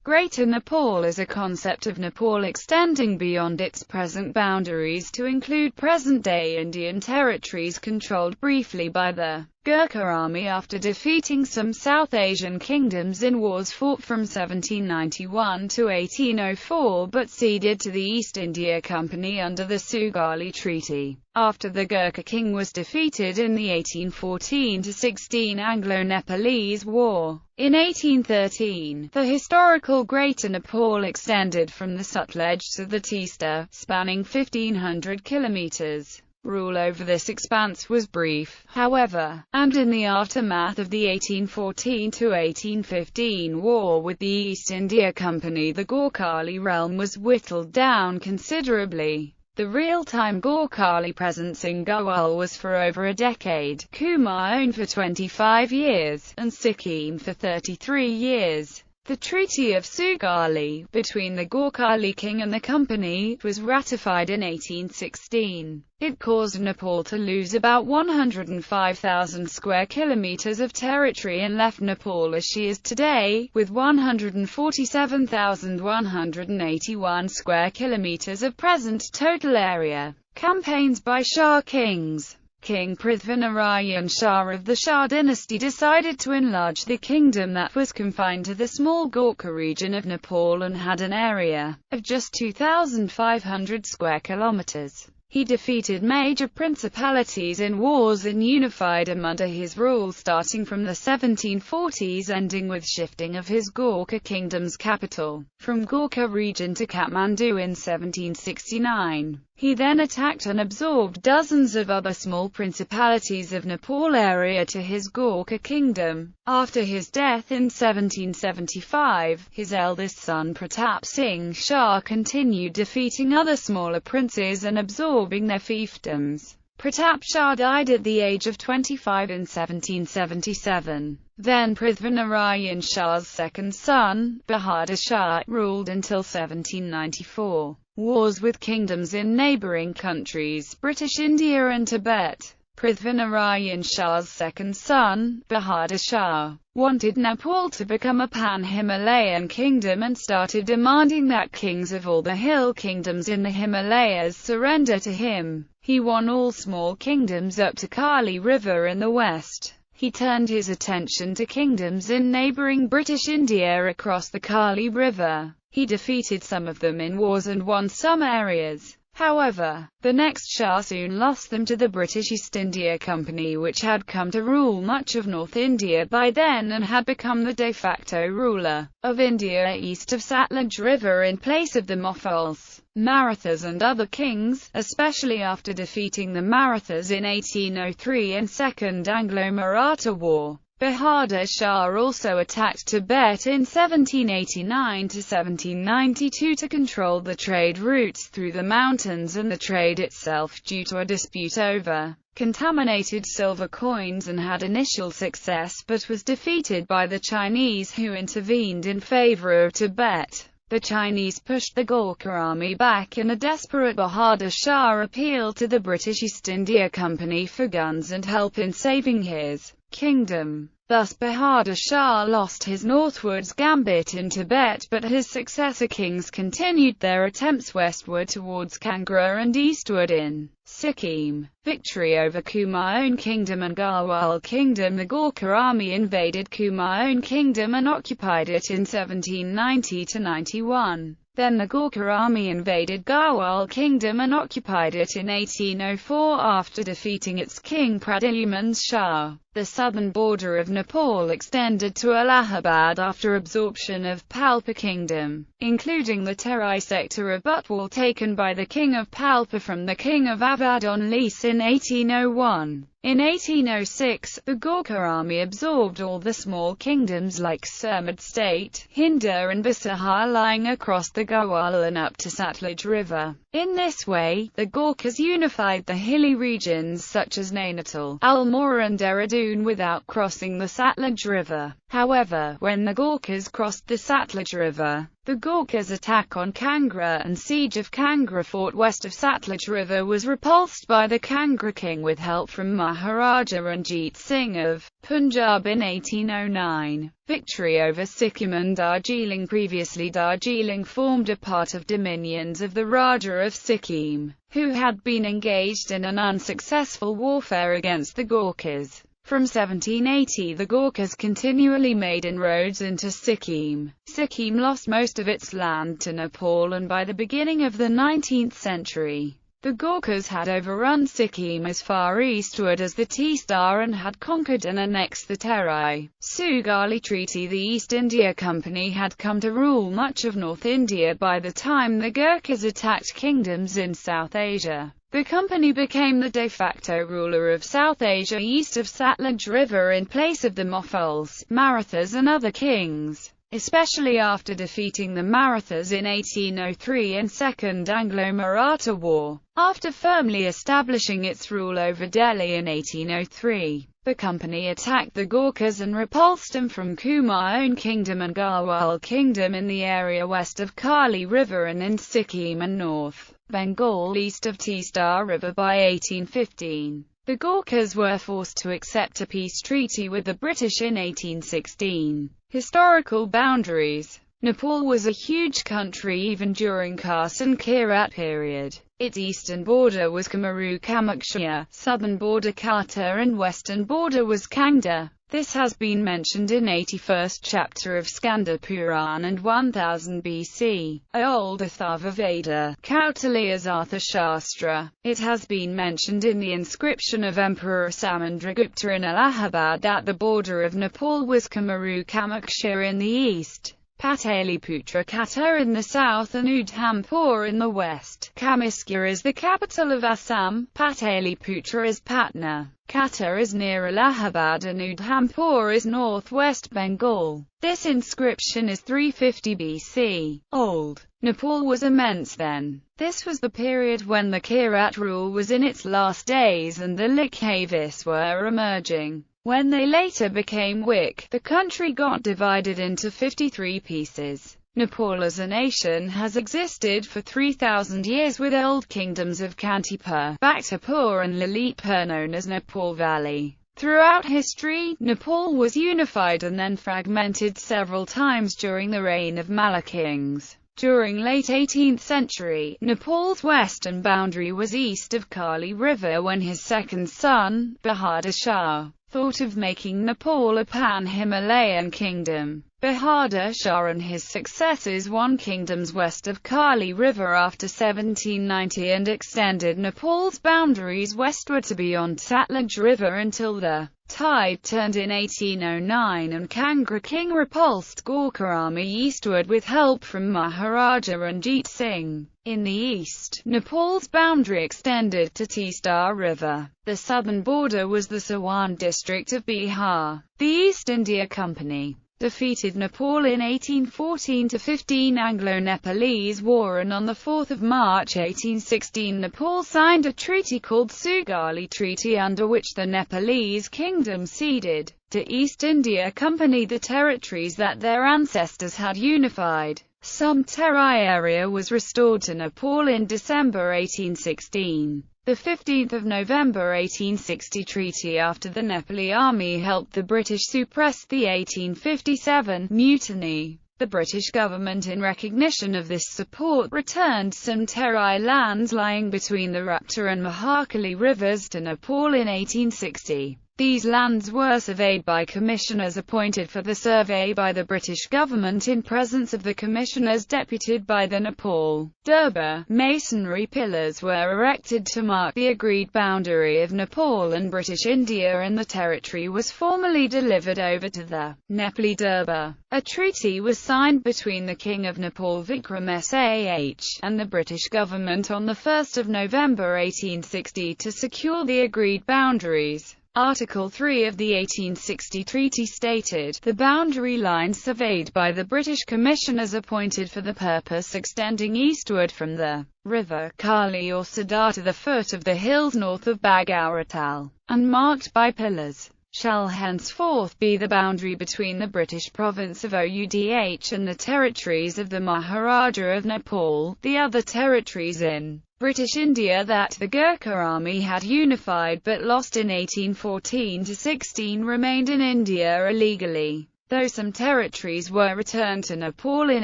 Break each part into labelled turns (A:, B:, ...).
A: Greater Nepal is a concept of Nepal extending beyond its present boundaries to include present-day Indian territories controlled briefly by the Gurkha army after defeating some South Asian kingdoms in wars fought from 1791 to 1804 but ceded to the East India Company under the Sugali Treaty. After the Gurkha king was defeated in the 1814–16 Anglo-Nepalese War, in 1813, the historical Greater Nepal extended from the Sutlej to the Teesta, spanning 1,500 kilometers. Rule over this expanse was brief, however, and in the aftermath of the 1814–1815 war with the East India Company, the Gorkhali realm was whittled down considerably. The real-time Gorkhali presence in Garhwal was for over a decade, Kumaon for 25 years, and Sikkim for 33 years. The Treaty of Sugali, between the Gorkhali king and the company, was ratified in 1816. It caused Nepal to lose about 105,000 square kilometers of territory and left Nepal as she is today, with 147,181 square kilometers of present total area. Campaigns by Shah kings. King Prithvinarayan Shah of the Shah dynasty decided to enlarge the kingdom that was confined to the small Gorkha region of Nepal and had an area of just 2,500 square kilometers. He defeated major principalities in wars and unified them under his rule starting from the 1740s, ending with shifting of his Gorkha kingdom's capital from Gorkha region to Kathmandu in 1769. He then attacked and absorbed dozens of other small principalities of Nepal area to his Gorkha kingdom. After his death in 1775, his eldest son Pratap Singh Shah continued defeating other smaller princes and absorbing their fiefdoms. Pratap Shah died at the age of 25 in 1777. Then Prithvinarayan Shah's second son, Bahadur Shah, ruled until 1794. Wars with kingdoms in neighbouring countries, British India and Tibet. Prithvinarayan Shah's second son, Bahadur Shah, wanted Nepal to become a pan-Himalayan kingdom and started demanding that kings of all the hill kingdoms in the Himalayas surrender to him. He won all small kingdoms up to Kali River in the west. He turned his attention to kingdoms in neighbouring British India across the Kali River. He defeated some of them in wars and won some areas. However, the next Shah soon lost them to the British East India Company, which had come to rule much of North India by then and had become the de facto ruler of India east of Satluj River in place of the Mughals, Marathas and other kings, especially after defeating the Marathas in 1803 and Second Anglo-Maratha War. Bahadur Shah also attacked Tibet in 1789–1792 to control the trade routes through the mountains and the trade itself due to a dispute over contaminated silver coins, and had initial success but was defeated by the Chinese, who intervened in favor of Tibet. The Chinese pushed the Gorkha army back and a desperate Bahadur Shah appealed to the British East India Company for guns and help in saving his kingdom. Thus Bahadur Shah lost his northwards gambit in Tibet, but his successor kings continued their attempts westward towards Kangra and eastward in Sikkim. Victory over Kumaon Kingdom and Garhwal Kingdom. The Gorkha army invaded Kumaon Kingdom and occupied it in 1790–91. Then the Gorkha army invaded Garhwal Kingdom and occupied it in 1804 after defeating its king Pradyuman Shah. The southern border of Nepal extended to Allahabad after absorption of Palpa Kingdom, including the Terai sector of Butwal taken by the king of Palpa from the king of Awadh on lease in 1801. In 1806, the Gorkha army absorbed all the small kingdoms like Surmad State, Hinda and Basahar lying across the Garhwal and up to Satluj River. In this way, the Gorkhas unified the hilly regions such as Nainital, Almora and Dehradun monsoon without crossing the Satluj River. However, when the Gurkhas crossed the Satluj River, the Gurkhas' attack on Kangra and siege of Kangra fort west of Satluj River was repulsed by the Kangra king with help from Maharaja Ranjit Singh of Punjab in 1809. Victory over Sikkim and Darjeeling. Previously Darjeeling formed a part of dominions of the Raja of Sikkim, who had been engaged in an unsuccessful warfare against the Gurkhas. From 1780 the Gurkhas continually made inroads into Sikkim. Sikkim lost most of its land to Nepal, and by the beginning of the 19th century, the Gurkhas had overrun Sikkim as far eastward as the Teesta and had conquered and annexed the Terai. Sugali Treaty. The East India Company had come to rule much of North India by the time the Gurkhas attacked kingdoms in South Asia. The company became the de facto ruler of South Asia east of Satluj River in place of the Mughals, Marathas and other kings, especially after defeating the Marathas in 1803 in Second Anglo-Maratha War. After firmly establishing its rule over Delhi in 1803, the company attacked the Gurkhas and repulsed them from Kumaon Kingdom and Garhwal Kingdom in the area west of Kali River and in Sikkim and North Bengal east of Teesta River. By 1815, the Gurkhas were forced to accept a peace treaty with the British in 1816. Historical boundaries. Nepal was a huge country even during Khas and Kirat period. Its eastern border was Kamaru Kamakshya, southern border Kata and western border was Kangda. This has been mentioned in 81st chapter of Skanda Puran and 1000 BC, Old Atharva Veda, Kautilya's Arthashastra. It has been mentioned in the inscription of Emperor Samudragupta in Allahabad that the border of Nepal was Kamaru Kamakshya in the east, Pataliputra Kata in the south and Udhampur in the west. Kamiskya is the capital of Assam, Pataliputra is Patna, Kata is near Allahabad and Udhampur is northwest Bengal. This inscription is 350 BC. Old Nepal was immense then. This was the period when the Kirat rule was in its last days and the Likhavis were emerging. When they later became Wik, the country got divided into 53 pieces. Nepal as a nation has existed for 3,000 years with old kingdoms of Kantipur, Bhaktapur and Lalitpur known as Nepal Valley. Throughout history, Nepal was unified and then fragmented several times during the reign of Malla kings. During late 18th century, Nepal's western boundary was east of Kali River when his second son, Bahadur Shah, thought of making Nepal a pan-Himalayan kingdom. Bahadur Shah and his successors won kingdoms west of Kali River after 1790 and extended Nepal's boundaries westward to beyond Satluj River until the tide turned in 1809 and Kangra king repulsed Gurkha army eastward with help from Maharaja Ranjit Singh. In the east, Nepal's boundary extended to Teesta River. The southern border was the Siwan district of Bihar. The East India Company defeated Nepal in 1814–15 Anglo-Nepalese War, and on 4 March 1816 Nepal signed a treaty called Sugali Treaty, under which the Nepalese kingdom ceded to East India Company the territories that their ancestors had unified. Some Terai area was restored to Nepal in December 1816. The 15th of November 1860 treaty after the Nepali army helped the British suppress the 1857 mutiny. The British government, in recognition of this support, returned some Terai lands lying between the Rapta and Mahakali rivers to Nepal in 1860. These lands were surveyed by commissioners appointed for the survey by the British government in presence of the commissioners deputed by the Nepal. Durbar masonry pillars were erected to mark the agreed boundary of Nepal and British India, and the territory was formally delivered over to the Nepali Durbar. A treaty was signed between the King of Nepal Vikram Sah and the British government on 1 November 1860 to secure the agreed boundaries. Article 3 of the 1860 treaty stated, the boundary line surveyed by the British commissioners appointed for the purpose extending eastward from the river Kali or Sadar to the foot of the hills north of Bagauratal, and marked by pillars. shall henceforth be the boundary between the British province of Oudh and the territories of the Maharaja of Nepal, the other territories in British India that the Gurkha army had unified but lost in 1814–16 remained in India illegally, though some territories were returned to Nepal in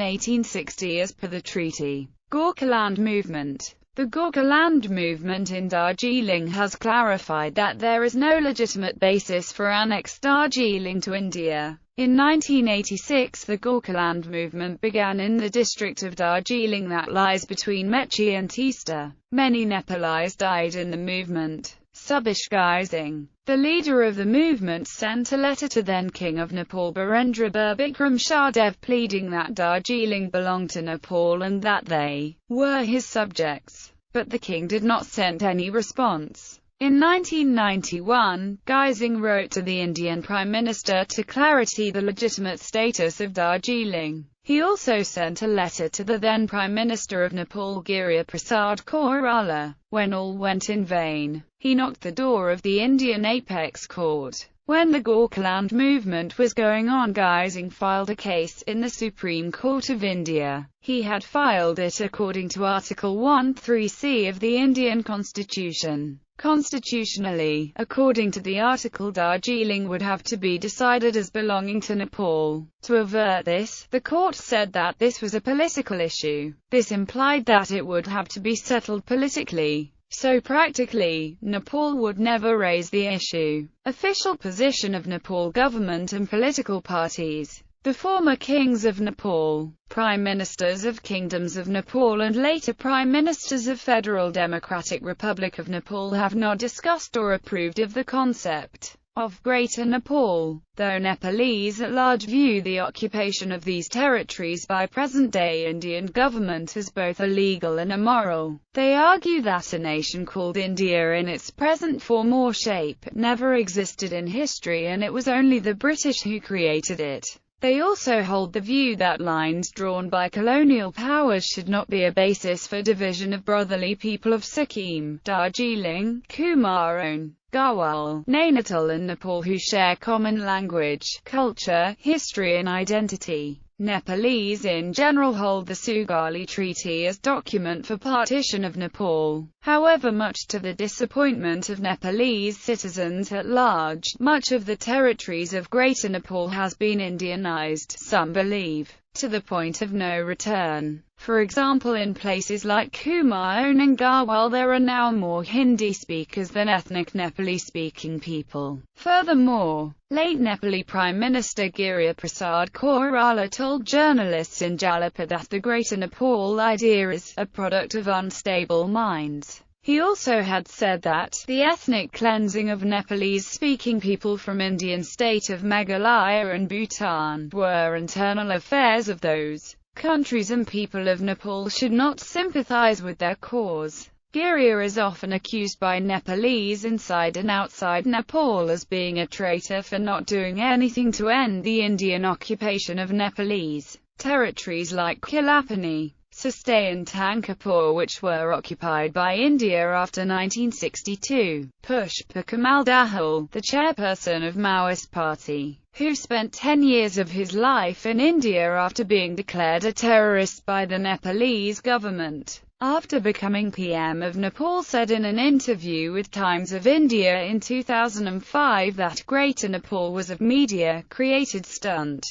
A: 1860 as per the treaty. Gorkhaland movement. The Gorkhaland movement in Darjeeling has clarified that there is no legitimate basis for annexing Darjeeling to India. In 1986, the Gorkhaland movement began in the district of Darjeeling that lies between Mechi and Teesta. Many Nepalese died in the movement. Subish Ghai Singh, the leader of the movement, sent a letter to then-King of Nepal Birendra Birbikram Shah Dev pleading that Darjeeling belonged to Nepal and that they were his subjects. But the king did not send any response. In 1991, Ghai Singh wrote to the Indian Prime Minister to clarify the legitimate status of Darjeeling. He also sent a letter to the then Prime Minister of Nepal Giri Prasad Koirala. When all went in vain, he knocked the door of the Indian Apex Court. When the Gorkhaland movement was going on, Ghai Singh filed a case in the Supreme Court of India. He had filed it according to Article 13C of the Indian Constitution. Constitutionally, according to the article, Darjeeling would have to be decided as belonging to Nepal. To avert this, the court said that this was a political issue. This implied that it would have to be settled politically. So practically, Nepal would never raise the issue. Official position of Nepal government and political parties. The former kings of Nepal, prime ministers of kingdoms of Nepal and later prime ministers of Federal Democratic Republic of Nepal have not discussed or approved of the concept of Greater Nepal, though Nepalese at large view the occupation of these territories by present-day Indian government as both illegal and immoral. They argue that a nation called India in its present form or shape never existed in history and it was only the British who created it. They also hold the view that lines drawn by colonial powers should not be a basis for division of brotherly people of Sikkim, Darjeeling, Kumaon, Garhwal, Nainital and Nepal who share common language, culture, history and identity. Nepalese in general hold the Sugali Treaty as document for partition of Nepal. However, much to the disappointment of Nepalese citizens at large, much of the territories of Greater Nepal has been Indianized, some believe, to the point of no return. For example, in places like Kumaon and Garhwal there are now more Hindi speakers than ethnic Nepali-speaking people. Furthermore, late Nepali Prime Minister Giri Prasad Koirala told journalists in Jalapa that the Greater Nepal idea is a product of unstable minds. He also had said that the ethnic cleansing of Nepalese-speaking people from Indian state of Meghalaya and Bhutan were internal affairs of those countries and people of Nepal should not sympathize with their cause. Giri is often accused by Nepalese inside and outside Nepal as being a traitor for not doing anything to end the Indian occupation of Nepalese territories like Kilapani, Sistay and Tangkapur, which were occupied by India after 1962. Pushpa Kamal Dahal, the chairperson of Maoist Party, who spent 10 years of his life in India after being declared a terrorist by the Nepalese government, after becoming PM of Nepal, said in an interview with Times of India in 2005 that Greater Nepal was a media-created stunt.